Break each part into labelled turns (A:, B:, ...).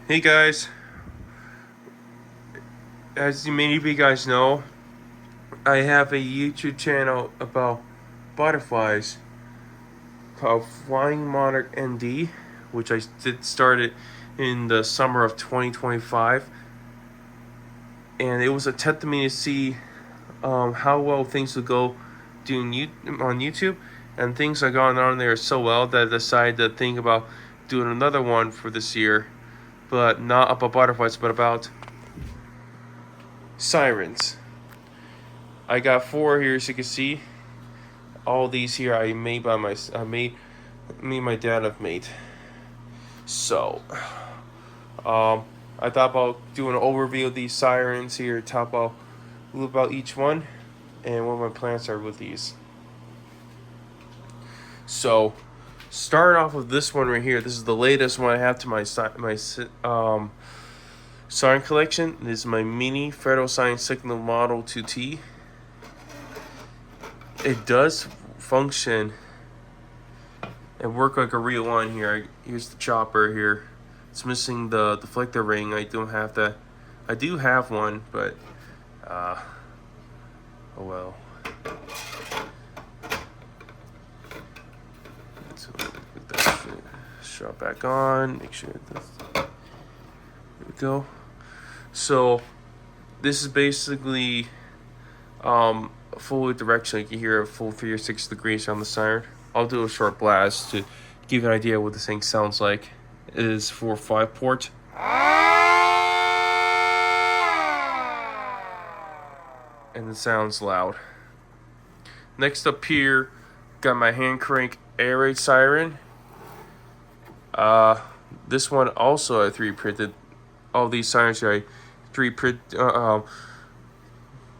A: Hey guys, as many of you guys know, I have a YouTube channel about butterflies called Flying Monarch ND, which I did started in the summer of 2025, and it was a test to me to see how well things would go on YouTube, and things are going on there so well that I decided to think about doing another one for this year, but not about butterflies, but about sirens. I got four here, as you can see. All these here I made by me and my dad have made. So, um, I thought about doing an overview of these sirens here, talk about a little about each one, and what my plans are with these. So, starting off with this one right here. This is the latest one I have to my siren collection. This is my mini Federal Siren Signal Model 2T. It does function and work like a real one here. Here's the chopper here. It's missing the deflector ring. I don't have that. I do have one, but oh well. So put that shot back on. Make sure this. There we go. So this is basically full direction. You can hear a full 360 degrees on the siren. I'll do a short blast to give you an idea what this thing sounds like. It is 4-5 port. And it sounds loud. Next up here, got my hand crank air raid siren. This one also I 3D printed. All these sirens I 3D print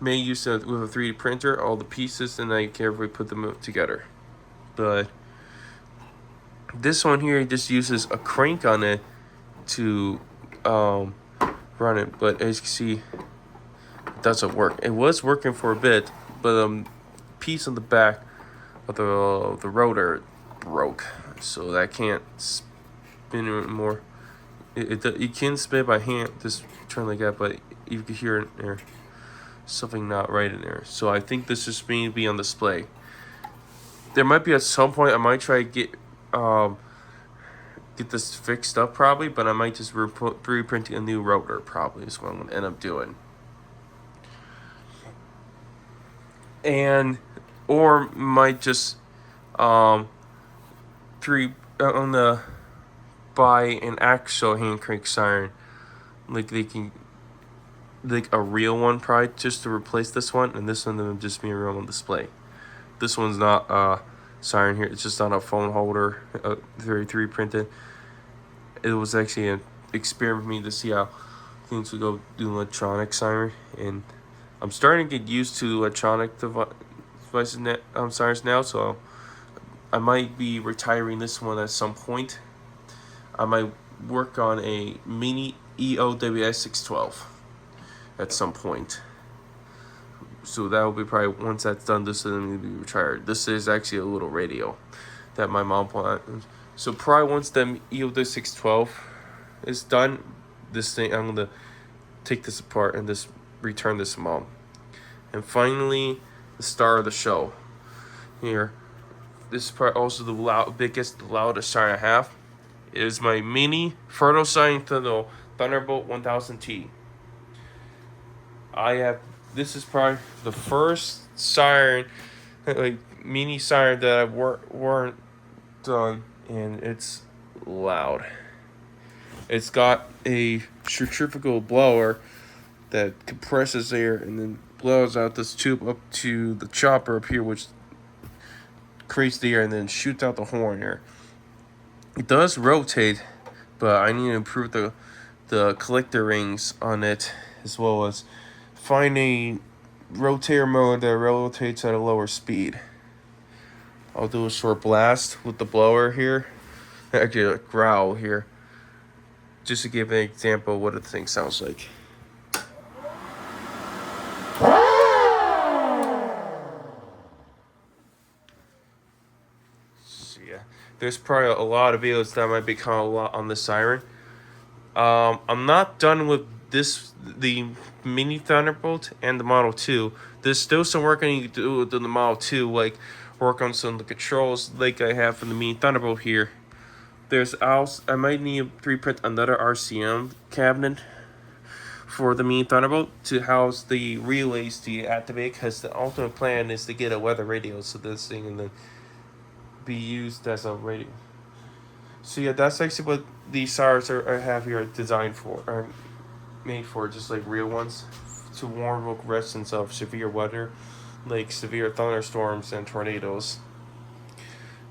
A: made use of with a 3D printer, all the pieces, and I carefully put them together. But this one here just uses a crank on it to run it, but as you can see, it doesn't work. It was working for a bit, but piece on the back of the rotor broke, so that can't spin anymore. You can spin it by hand, just turn like that, but you can hear it there. Something not right in there. So I think this is going to be on display. There might be at some point I might try to get this fixed up probably, but I might just reprinting a new rotor probably is what I'm going to end up doing. And or might just buy an actual hand crank siren, like a real one probably, just to replace this one, and this one will just be a real on display. This one's not siren here, it's just on a phone holder, very 3D printed. It was actually an experiment for me to see how things would go do electronic siren, and I'm starting to get used to electronic devices sirens now, so I might be retiring this one at some point. I might work on a mini EOWS 612 at some point. So that will be probably, once that's done, this is going to be retired. This is actually a little radio that my mom planted. So probably once the EOWS 612 is done, this thing, I'm going to take this apart and just return this to mom. And finally, the star of the show here. This is probably also the loudest siren I have. It is my mini Fertile Siren Thunderbolt 1000T. This is probably the first siren, like mini siren that I've weren't done, and it's loud. It's got a centrifugal blower that compresses air and then blows out this tube up to the chopper up here, which creates the air and then shoots out the horn here. It does rotate, but I need to improve the collector rings on it, as well as find a rotator mode that rotates at a lower speed. I'll do a short blast with the blower here, actually a growl here, just to give an example of what the thing sounds like. So yeah, there's probably a lot of videos that might be kind of a lot on the siren. I'm not done with the Mini Thunderbolt and the Model 2. There's still some work I need to do with the Model 2, like work on some of the controls like I have for the Mini Thunderbolt here. There's also, I might need to reprint another RCM cabinet for the Mini Thunderbolt to house the relays to activate, because the ultimate plan is to get a weather radio so this thing can then be used as a radio. So yeah, that's actually what these sirens I have here designed for, are made for, just like real ones, to warn local residents of severe weather, like severe thunderstorms and tornadoes.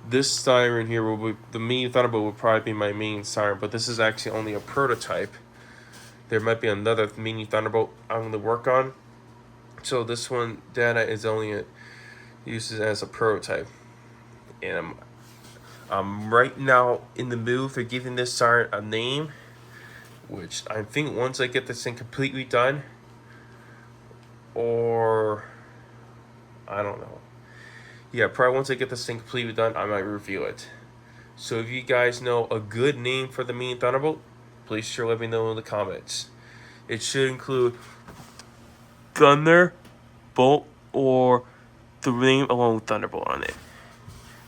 A: This siren here will be, the Mini Thunderbolt will probably be my main siren, but this is actually only a prototype. There might be another Mini Thunderbolt I'm going to work on. So this one data is only used as a prototype. And I'm right now in the mood for giving this siren a name, which I think once I get this thing completely done, or I don't know. Yeah, probably once I get this thing completely done, I might review it. So if you guys know a good name for the Mini Thunderbolt, please sure let me know in the comments. It should include Thunderbolt or the name alone Thunderbolt on it.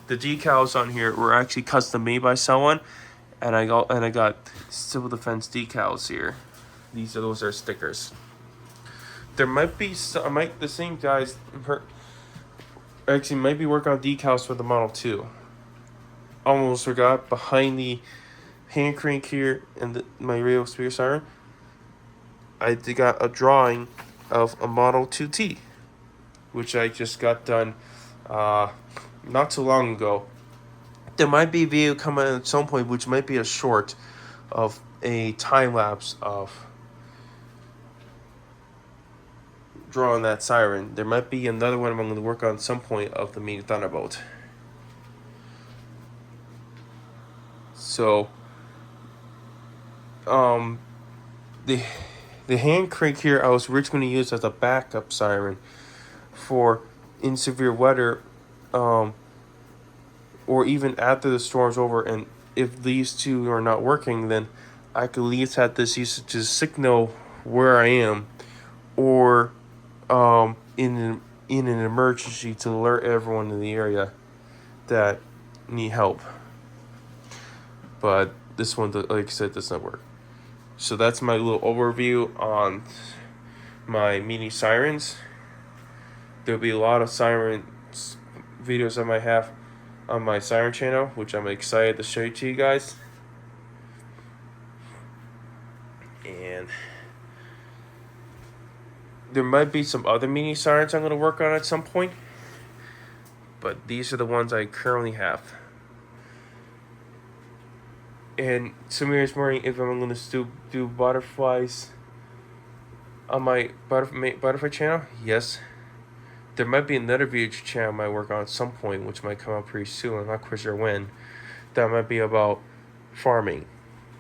A: The decals on here were actually custom made by someone, and I got civil defense decals here. Those are stickers. There might be some, the same guys actually might be working on decals for the Model 2. Almost forgot, behind the hand crank here and my radio speaker siren, I got a drawing of a Model 2T, which I just got done not too long ago. There might be a video coming at some point, which might be a short of a time lapse of drawing that siren. There might be another one I'm going to work on at some point of the Mini Thunderbolt. So, the hand crank here I was originally going to use as a backup siren for in severe weather, or even after the storm's over, and if these two are not working, then I could at least have this used to signal where I am, or in an emergency to alert everyone in the area that need help. But this one, like I said, does not work. So that's my little overview on my mini sirens. There'll be a lot of sirens videos I might have on my siren channel, which I'm excited to show to you guys. And there might be some other mini sirens I'm going to work on at some point, but these are the ones I currently have. And somebody was wondering if I'm going to do butterflies on my butterfly channel. Yes. There might be another video channel I might work on at some point, which might come out pretty soon. I'm not quite sure when. That might be about farming,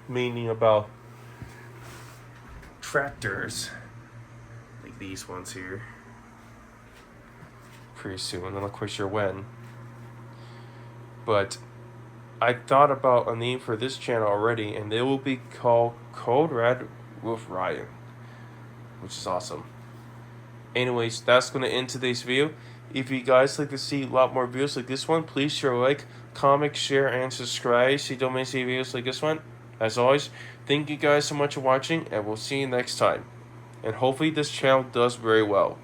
A: meaning about tractors, like these ones here. Pretty soon. I'm not quite sure when. But I thought about a name for this channel already, and it will be called Code Red with Ryan, which is awesome. Anyways, that's going to end today's video. If you guys like to see a lot more videos like this one, please share, like, comment, share, and subscribe so you don't miss any videos like this one. As always, thank you guys so much for watching, and we'll see you next time. And hopefully this channel does very well.